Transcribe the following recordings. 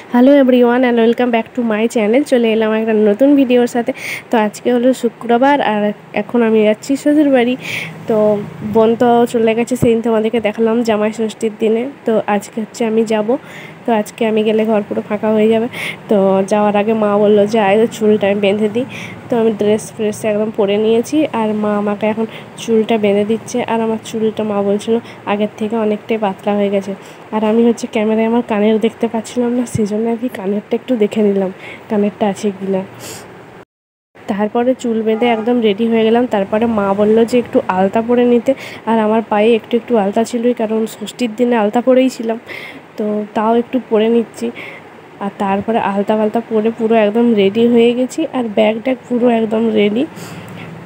Hello everyone and welcome back to my channel. চলে এলাম একটা নতুন ভিডিওর সাথে। তো আজকে হলো শুক্রবার আর এখন আমি যাচ্ছি শ্বশুর বাড়ি। তো বোন তো চলে গেছে, সেদিন তোমাদেরকে দেখালাম জামাই ষষ্ঠীর দিনে। তো আজকে হচ্ছে আমি যাব। তো আজকে আমি গেলে ঘর পুরো ফাঁকা হয়ে যাবে। তো যাওয়ার আগে মা বললো যে আয় চুলটা আমি বেঁধে দিই। তো আমি ড্রেস ফ্রেস একদম পরে নিয়েছি আর মা আমাকে এখন চুলটা বেঁধে দিচ্ছে। আর আমার চুলটা মা বলছিল আগের থেকে অনেকটাই পাতলা হয়ে গেছে। আর আমি হচ্ছে ক্যামেরায় আমার কানের দেখতে পাচ্ছিলাম না, সেই জন্য আর কি কানেরটা একটু দেখে নিলাম কানেরটা আছে কি না। তারপরে চুল বেঁধে একদম রেডি হয়ে গেলাম। তারপরে মা বললো যে একটু আলতা পরে নিতে, আর আমার পায়ে একটু একটু আলতা ছিলই, কারণ ষষ্ঠীর দিনে আলতা পরেই ছিলাম। তো তাও একটু পরে নিচ্ছি। আর তারপরে আলতা ফালতা পরে পুরো একদম রেডি হয়ে গেছি, আর ব্যাগ ট্যাগ পুরো একদম রেডি।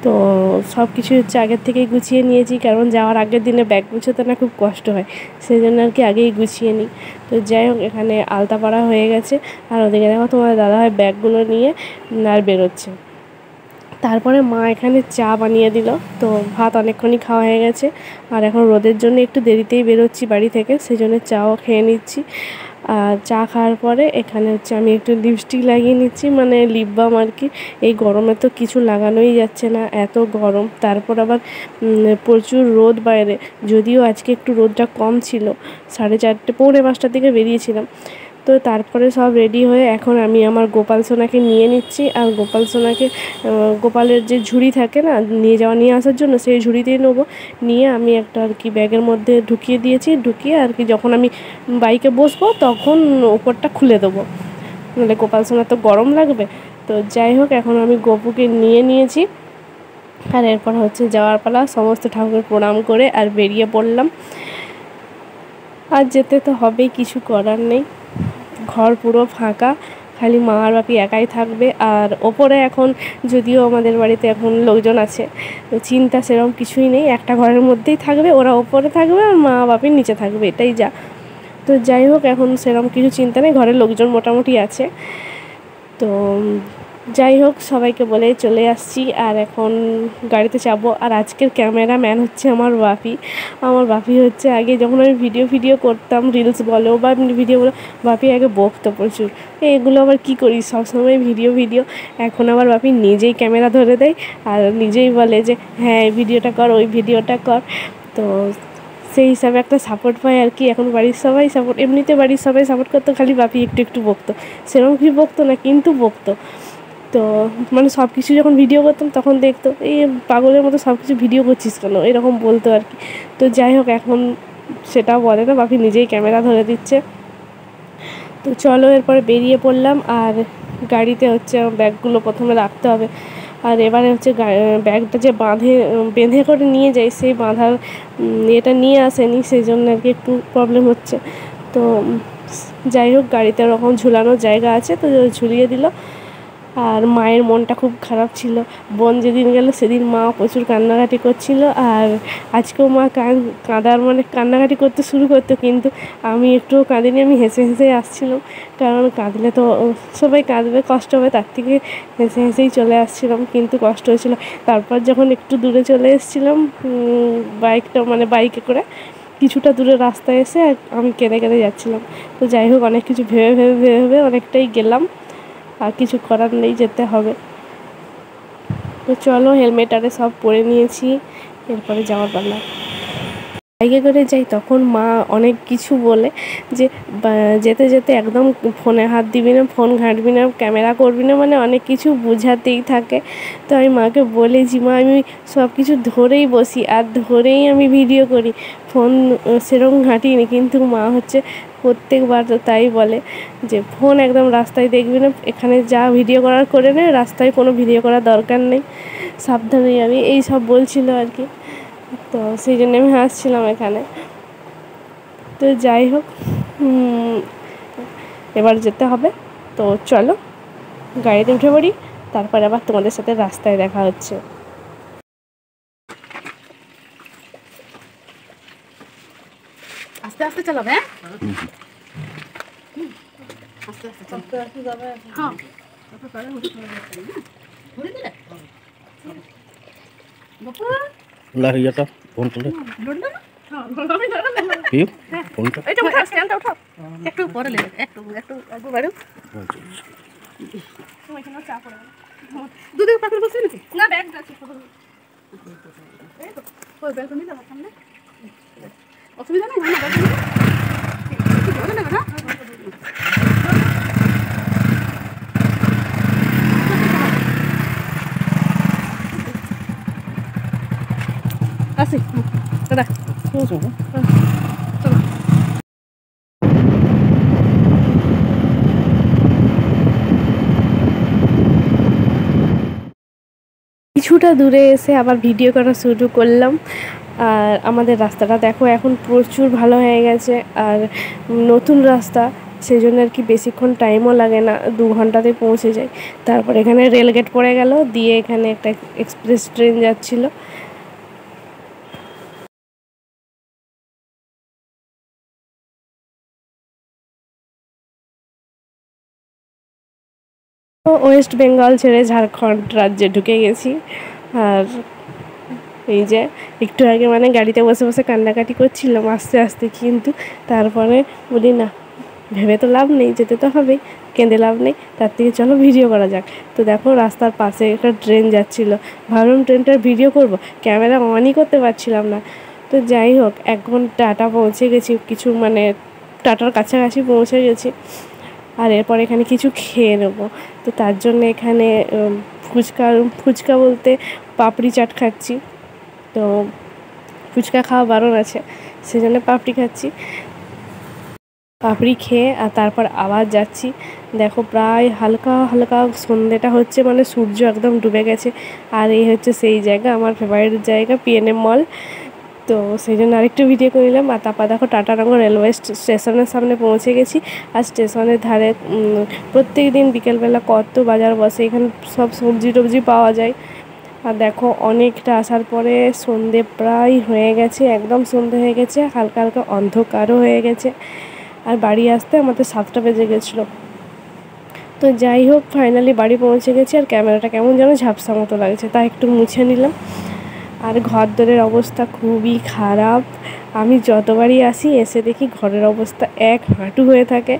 তো সব কিছু হচ্ছে আগের থেকেই গুছিয়ে নিয়েছি, কারণ যাওয়ার আগের দিনে ব্যাগ গুছোতে না খুব কষ্ট হয়, সেই জন্য আর কি আগেই গুছিয়ে নিই। তো যাই হোক, এখানে আলতা পাড়া হয়ে গেছে আর ওদিকে দেখো তোমার দাদাভাই ব্যাগগুলো নিয়ে আর বেরোচ্ছে। তারপরে মা এখানে চা বানিয়ে দিল। তো ভাত অনেকক্ষণই খাওয়া হয়ে গেছে, আর এখন রোদের জন্য একটু দেরিতেই বেরোচ্ছি বাড়ি থেকে, সেই জন্য চাও খেয়ে নিচ্ছি। আর চা খাওয়ার পরে এখানে হচ্ছে আমি একটু লিপস্টিক লাগিয়ে নিচ্ছি, মানে লিপ বাম আর কি। এই গরমে তো কিছু লাগানোই যাচ্ছে না, এত গরম। তারপর আবার প্রচুর রোদ বাইরে, যদিও আজকে একটু রোদটা কম ছিল। 4:30 পৌনে 5টার দিকে বেরিয়েছিলাম। তো তারপরে সব রেডি হয়ে এখন আমি আমার গোপাল সোনাকে নিয়ে নিচ্ছি। আর গোপাল সোনাকে গোপালের যে ঝুড়ি থাকে না নিয়ে আসার জন্য, সেই ঝুড়িতেই নেবো। নিয়ে আমি একটা আর কি ব্যাগের মধ্যে ঢুকিয়ে দিয়েছি, ঢুকিয়ে আর কি যখন আমি বাইকে বসবো তখন ওপরটা খুলে দেবো, নাহলে গোপাল সোনার তো গরম লাগবে। তো যাই হোক, এখন আমি গপুকে নিয়ে নিয়েছি। আর এরপর হচ্ছে যাওয়ার পালা, সমস্ত ঠাকুর প্রণাম করে আর বেরিয়ে পড়লাম। আর যেতে তো হবেই, কিছু করার নেই। ঘর পুরো ফাঁকা, খালি মা আর বাপি একাই থাকবে। আর ওপরে এখন যদিও আমাদের বাড়িতে এখন লোকজন আছে, চিন্তা সেরকম কিছুই নেই, একটা ঘরের মধ্যেই থাকবে, ওরা ওপরে থাকবে আর মা বাপি নিচে থাকবে, এটাই যা। তো যাই হোক, এখন সেরকম কিছু চিন্তা নেই, ঘরের লোকজন মোটামুটি আছে। তো যাই হোক, সবাইকে বলে চলে আসছি আর এখন গাড়িতে চাপবো। আর আজকের ক্যামেরাম্যান হচ্ছে আমার বাপি হচ্ছে আগে যখন আমি ভিডিও করতাম, রিলস বলো বা ভিডিও বলো, বাপি আগে বকতো প্রচুর, এগুলো আবার কী করি সবসময় ভিডিও। এখন আবার বাপি নিজেই ক্যামেরা ধরে দেয় আর নিজেই বলে যে হ্যাঁ এই ভিডিওটা কর, ওই ভিডিওটা কর। তো সেই হিসাবে একটা সাপোর্ট পাই আর কি। এখন বাড়ির সবাই সাপোর্ট, এমনিতে বাড়ির সবাই সাপোর্ট করতো, খালি বাপি একটু বকতো, সেরকম কিছু বকতো না কিন্তু বকতো। তো মানে সব কিছু যখন ভিডিও করতাম তখন দেখতো এই পাগলের মতো সব কিছু ভিডিও করছিস কেন, এরকম বলতো আর কি। তো যাই হোক, এখন সেটাও বলে না, বাপি নিজেই ক্যামেরা ধরে দিচ্ছে। তো চলো এরপরে বেরিয়ে পড়লাম। আর গাড়িতে হচ্ছে ব্যাগগুলো প্রথমে রাখতে হবে। আর এবারে হচ্ছে ব্যাগটা যে বেঁধে করে নিয়ে যাই, সেই বাঁধার এটা নিয়ে আসেনি, সেই জন্য আর কি একটু প্রবলেম হচ্ছে। তো যাই হোক, গাড়িতে ওরকম ঝুলানোর জায়গা আছে, তো ঝুলিয়ে দিল। আর মায়ের মনটা খুব খারাপ ছিল, বোন যেদিন গেল সেদিন মা প্রচুর কান্নাকাটি করছিল। আর আজকেও মা কান্নাকাটি করতে শুরু করতো, কিন্তু আমি একটুও কাঁদিনি, আমি হেসে আসছিলাম। কারণ কাঁদলে তো সবাই কাঁদবে, কষ্ট হবে, তার থেকে হেসেই চলে আসছিলাম, কিন্তু কষ্ট হয়েছিল। তারপর যখন একটু দূরে চলে এসেছিলাম বাইকে করে, কিছুটা দূরে রাস্তায় এসে আমি কেঁদে যাচ্ছিলাম। তো যাই হোক, অনেক কিছু ভেবে অনেকটাই গেলাম, আর কিছু করার নেই, যেতে হবে। তো চলো, হেলমেট সব পরে নিয়েছি, এরপরে যাওয়ার পালা। বাইকে করে যাই তখন মা অনেক কিছু বলে যে যেতে যেতে একদম ফোনে হাত দিবি না, ফোন ঘাঁটবি না, ক্যামেরা করবি না, মানে অনেক কিছু বোঝাতেই থাকে। তো আমি মাকে বলেছি, মা আমি সব কিছু ধরেই বসি আর ধরেই আমি ভিডিও করি, ফোন সেরকম ঘাঁটিনি। কিন্তু মা হচ্ছে প্রত্যেকবার তো তাই বলে যে ফোন একদম রাস্তায় দেখবি না, এখানে যা ভিডিও করার করে নে, রাস্তায় কোনো ভিডিও করার দরকার নেই, সাবধানে যাবি, এই সব বলছিল আর কি। তো সেই জন্য আমি হাসছিলাম এখানে। তো যাই হোক, এবার যেতে হবে। তো চলো গাড়িতে উঠে পড়ি, তারপরে আবার তোমাদের সাথে রাস্তায় দেখা হচ্ছে। আস্তে আস্তে চালাবে, আস্তে আস্তে যাবে। হ্যাঁ, ফোনটা একটু পরে নেবে, একটু একটু একটু বাড়ু ওইখানে চা করে দুধের পাত্র বসে নাকি না ব্যাগ আছে এই তো ওই ব্যাগ নিয়ে যাবো সামনে অসুবিধা নেই না ব্যাগ নিয়ে না আসি দাদা চলো কিছুটা দূরে এসে আবার ভিডিও করা শুরু করলাম। আর আমাদের রাস্তাটা দেখো এখন প্রচুর ভালো হয়ে গেছে, আর নতুন রাস্তা, সেই জন্য আর কি বেশিক্ষণ টাইমও লাগে না, 2 ঘন্টাতে পৌঁছে যাই। তারপর এখানে রেলগেট পড়ে গেল, দিয়ে এখানে একটা এক্সপ্রেস ট্রেন যাচ্ছিল। ওয়েস্ট বেঙ্গল ছেড়ে ঝাড়খণ্ড রাজ্যে ঢুকে গেছি। আর এই যে একটু আগে মানে গাড়িতে বসে বসে কান্নাকাটি করছিলাম আস্তে আস্তে, কিন্তু তারপরে বলি না, ভেবে তো লাভ নেই, যেতে তো হবেই, কেঁদে লাভ নেই, তার থেকে চলো ভিডিও করা যাক। তো দেখো রাস্তার পাশে একটা ট্রেন যাচ্ছিল, ভাবলাম ট্রেনটার ভিডিও করব, ক্যামেরা অনই করতে পারছিলাম না। তো যাই হোক, 1 ঘন্টা টাটা পৌঁছে গেছি, কিছু মানে টাটার কাছাকাছি পৌঁছে গেছি। আর এরপর এখানে কিছু খেয়ে নেবো, তো তার জন্য এখানে ফুচকা বলতে পাপড়ি চাট খাচ্ছি। তো ফুচকা খাওয়া বারণ আছে, সেই জন্য পাপড়ি খাচ্ছি। পাপড়ি খেয়ে আর তারপর আবার যাচ্ছি। দেখো প্রায় হালকা হালকা সন্ধ্যেটা হচ্ছে, মানে সূর্য একদম ডুবে গেছে। আর এই হচ্ছে সেই জায়গা, আমার ফেভারিট জায়গা, পিএনএম মল। তো সেই জন্য আরেকটু ভিডিও করে নিলাম। আর তারপর দেখো টাটানগর রেলওয়ে স্টেশনের সামনে পৌঁছে গেছি। আর স্টেশনের ধারে প্রত্যেক দিন বিকেলবেলা কত বাজার বসে, এখানে সব সবজি টবজি পাওয়া যায়। আর দেখো অনেকটা আসার পরে সন্ধে প্রায় হয়ে গেছে, একদম সন্ধে হয়ে গেছে, হালকা হালকা অন্ধকারও হয়ে গেছে। আর বাড়ি আসতে আমাদের 7টা বেজে গেছিলো। তো যাই হোক, ফাইনালি বাড়ি পৌঁছে গেছি। আর ক্যামেরাটা কেমন যেন ঝাপসা মতো লাগছে, তাই একটু মুছে নিলাম। আর ঘর দরের অবস্থা খুবই খারাপ, আমি যতবারই আসি এসে দেখি ঘরের অবস্থা এক হাঁটু হয়ে থাকে,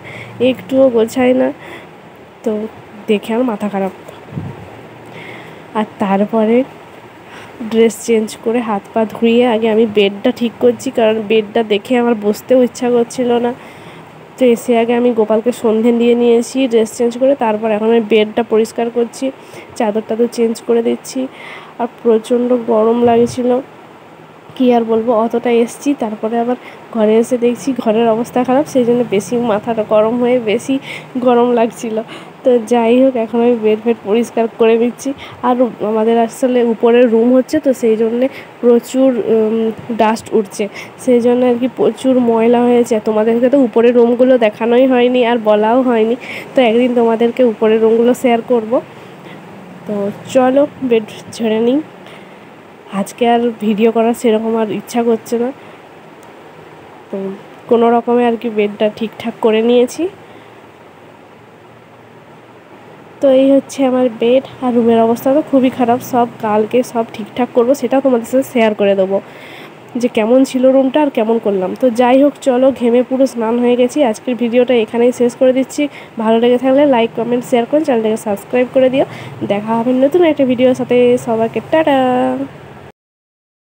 একটুও গোছায় না। তো দেখে আমার মাথা খারাপ। আর তারপরে ড্রেস চেঞ্জ করে হাত পা ধুয়ে আগে আমি বেডটা ঠিক করছি, কারণ বেডটা দেখে আমার বসতেও ইচ্ছা করছিল না। তো এসে আগে আমি গোপালকে সন্ধে দিয়ে নিয়েছি ড্রেস চেঞ্জ করে, তারপর এখন আমি বেডটা পরিষ্কার করছি, চাদর টাদর চেঞ্জ করে দিচ্ছি। আর প্রচণ্ড গরম লাগছিল, কী আর বলবো, অতটা এসছি, তারপরে আবার ঘরে এসে দেখছি ঘরের অবস্থা খারাপ, সেই জন্য বেশি মাথাটা গরম হয়ে বেশি গরম লাগছিল। তো যাই হোক, এখন আমি বেড ফেড পরিষ্কার করে দিচ্ছি। আর আমাদের আসলে উপরের রুম হচ্ছে, তো সেই জন্যে প্রচুর ডাস্ট উঠছে, সেই জন্য আর কি প্রচুর ময়লা হয়েছে। তোমাদেরকে তো উপরের রুমগুলো দেখানোই হয়নি আর বলাও হয়নি, তো একদিন তোমাদেরকে উপরের রুমগুলো শেয়ার করব। তো চলো বেড ঝেড়ে নিই। আজকে আর ভিডিও করার সেরকম আর ইচ্ছা করছে না, তো কোনো রকমে আর কি বেডটা ঠিকঠাক করে নিয়েছি। তো এই হচ্ছে আমার বেড। আর রুমের অবস্থা তো খুবই খারাপ, সব কালকে সব ঠিকঠাক করব, সেটাও তোমাদের সাথে শেয়ার করে দেবো যে কেমন ছিল রুমটা আর কেমন করলাম। তো যাই হোক, চলো ঘেমে পুরো স্নান হয়ে গেছি, আজকের ভিডিওটা এখানেই শেষ করে দিচ্ছি। ভালো লেগে থাকলে লাইক কমেন্ট শেয়ার করুন, চ্যানেলটাকে সাবস্ক্রাইব করে দিও। দেখা হবে নতুন একটা ভিডিওর সাথে, সবাইকে টাটা।